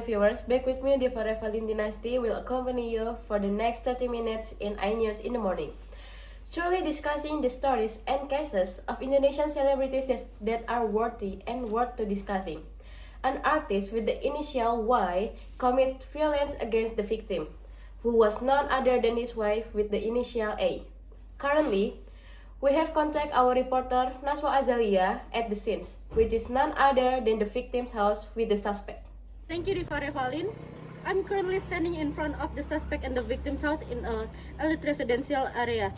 viewers, back with me, Diva Revaline Dynasty will accompany you for the next 30 minutes in iNews in the morning. Truly discussing the stories and cases of Indonesian celebrities that are worthy and worth to discussing. An artist with the initial Y commits violence against the victim, who was none other than his wife with the initial A. Currently, we have contacted our reporter Naswa Azalia at the scenes, which is none other than the victim's house with the suspect. Thank you, Diva Revaline. I'm currently standing in front of the suspect and the victim's house in a elite residential area.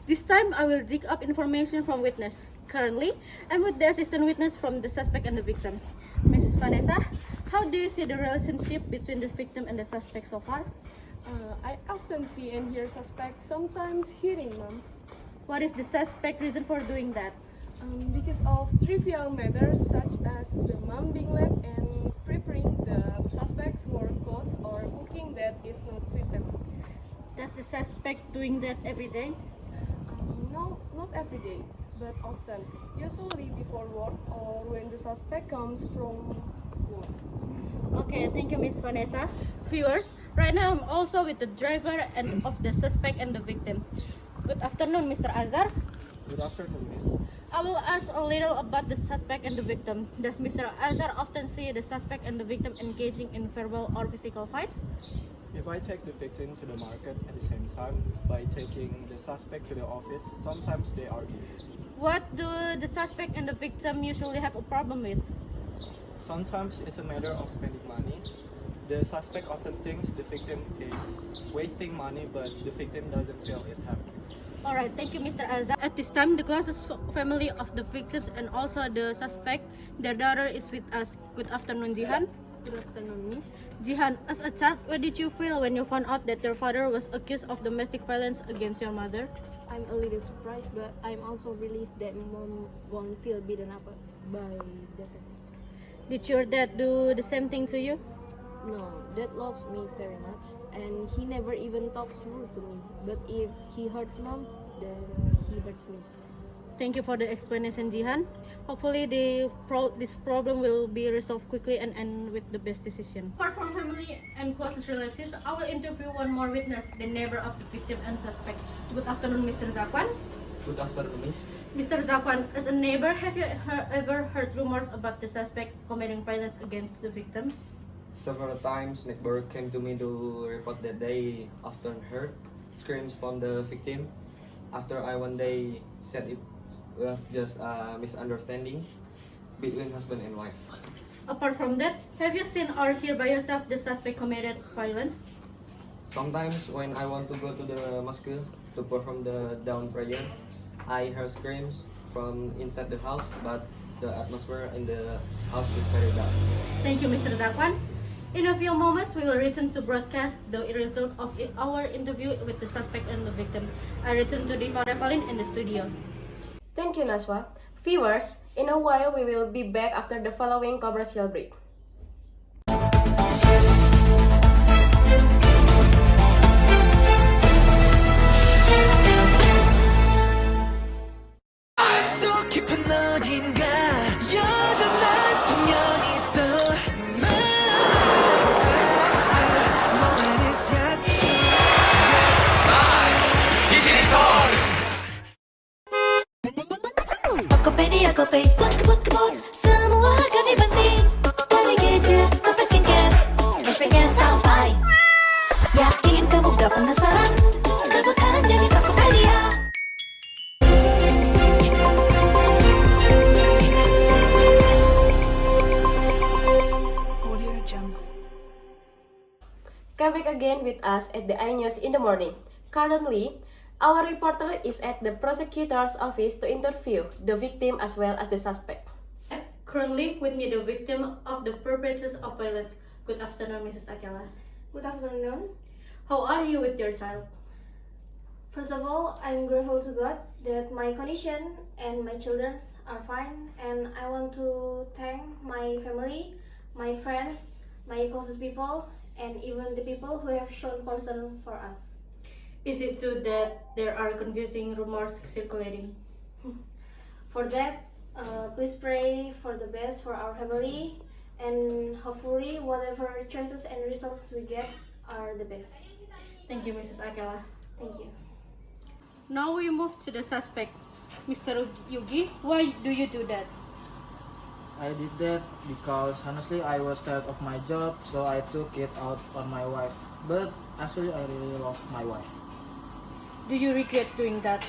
This time, I will dig up information from witness. Currently, I'm with the assistant witness from the suspect and the victim. Mrs. Vanesa, how do you see the relationship between the victim and the suspect so far? I often see and hear suspects sometimes hitting mom. What is the suspect reason for doing that? Because of trivial matters such as the mom being late and preparing the suspect's work clothes or cooking that is not suitable. Does the suspect doing that every day? No, not every day, but often. Usually before work or when the suspect comes from work. Okay, thank you, Miss Vanessa. Viewers, right now I'm also with the driver and of the suspect and the victim. Good afternoon, Mr. Azhar. Good afternoon, miss. I will ask a little about the suspect and the victim. Does Mr. Azhar often see the suspect and the victim engaging in verbal or physical fights? If I take the victim to the market at the same time by taking the suspect to the office, sometimes they argue. What do the suspect and the victim usually have a problem with? Sometimes it's a matter of spending money. The suspect often thinks the victim is wasting money, but the victim doesn't feel it happening. Alright, thank you, Mr. Azhar. At this time, the closest family of the victims and also the suspect, their daughter is with us. Good afternoon, Jihan. Good afternoon, miss. Jihan, as a child, what did you feel when you found out that your father was accused of domestic violence against your mother? I'm a little surprised, but I'm also relieved that mom won't feel beaten up by that. Did your dad do the same thing to you? No, Dad loves me very much, and he never even talks rude to me. But if he hurts mom, then he hurts me. Thank you for the explanation, Jihan. Hopefully, this problem will be resolved quickly and end with the best decision. Apart from family and closest relatives, I will interview one more witness, the neighbor of the victim and suspect. Good afternoon, Mr. Dzakwan. Good afternoon, miss. Mr. Dzakwan, as a neighbor, have you ever heard rumors about the suspect committing violence against the victim? Several times, neighbor came to me to report that they often heard screams from the victim. After I one day said it was just a misunderstanding between husband and wife. Apart from that, have you seen or hear by yourself the suspect committed violence? Sometimes when I want to go to the mosque to perform the dawn prayer, I hear screams from inside the house, but the atmosphere in the house is very dark. Thank you, Mr. Dzakwan. In a few moments, we will return to broadcast the result of our interview with the suspect and the victim. I return to Diva Revaline in the studio. Thank you, Naswa. Viewers, in a while we will be back after the following commercial break. Tokopedia, kebut, semua harga dibanting. Dari gadget sampai skincare, cashbacknya sampai. Yakin kamu gak penasaran? Kebut hanya di Tokopedia. Come back again with us at the iNews in the morning. Currently, our reporter is at the prosecutor's office to interview the victim as well as the suspect. Currently, with me, the victim of the perpetrators of violence. Good afternoon, Mrs. Aqeela. Good afternoon. How are you with your child? First of all, I'm grateful to God that my condition and my children are fine, and I want to thank my family, my friends, my closest people, and even the people who have shown concern for us. Is it true that there are confusing rumors circulating? For that, please pray for the best for our family and hopefully whatever choices and results we get are the best. Thank you, Mrs. Aqeela. Thank you. Now we move to the suspect. Mr. Yugi, why do you do that? I did that because honestly I was tired of my job, so I took it out on my wife. But actually I really love my wife. Do you regret doing that?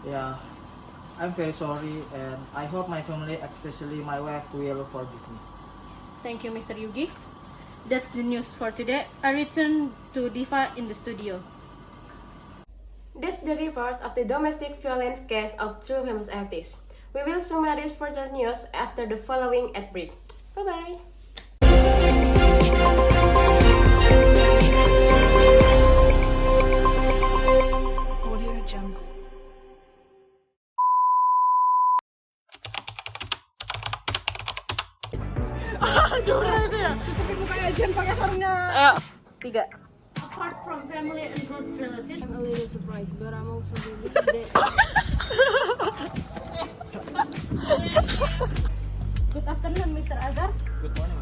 Yeah, I'm very sorry and I hope my family, especially my wife, will forgive me. Thank you, Mr. Yugi. That's the news for today. I return to Diva in the studio. That's the report of the domestic violence case of two famous artists. We will summarize further news after the following ad break. Bye-bye! Audio Jungle. Ayo, 3. Apart from family and close relatives, I'm a little surprised, but I'm also relieved that good afternoon, Mr. Azhar. Good morning,